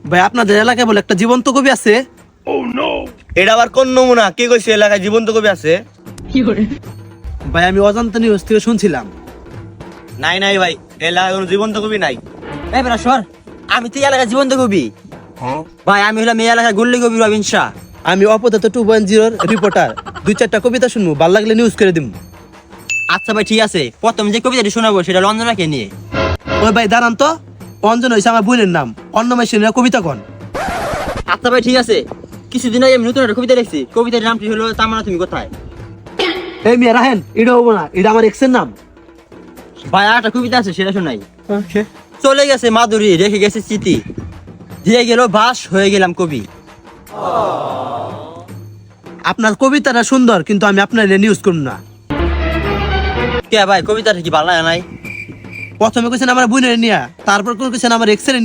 ভাই আপনাদের এলাকায় বলে একটা জীবন্ত কবি আছে। এটা আবার কোন নমুনা? কে কইছে এলাকায় জীবন্ত কবি আছে? ভাই আমি অজান্তা নিউজ থেকে শুনছিলাম। নাই নাই ভাই, এলাকায় কোনো জীবন্ত কবি নাই। এই বেটা সর, আমি তো এই এলাকার জীবন্ত কবি। ভাই আমি হলাম এই এলাকার গুল্লি কবি রবিন শাহ। আমি অপদার্থ 2.0 রিপোর্টার। 2-4টা কবিতা শুনবো, ভাল লাগলে নিউজ করে দিব। আচ্ছা ভাই ঠিক আছে, প্রথম যে কবিতাটি শোনাবো সেটা লঞ্জনাকে নিয়ে। ওই ভাই দাঁড়ান তো, অঞ্জন হয়েছে আমার বোনের নাম, অন্য মাসের কবিতা কন। আচ্ছা ভাই ঠিক আছে, কিছুদিন আগে আমি নতুন একটা কবিতা লিখছি, কবিতার নামটি হলো তামান্না তুমি কোথায়। এই মিয়া রাহেন, এটা হবো না, এটা আমার এক্সের নাম। ভাই আর একটা কবিতা আছে সেটা শোনাই। চলে গেছে মাধুরী, রেখে গেছে স্মৃতি, দিয়ে গেল বাস, হয়ে গেলাম কবি। আপনার কবিতাটা সুন্দর, কিন্তু আমি আপনার নিউজ করব না। কে ভাই কবিতাটা কি ভালো লাগে নাই? প্রথমে কইছেন আমার বোনের নিয়া, তারপর কইছেন আমার এক্সের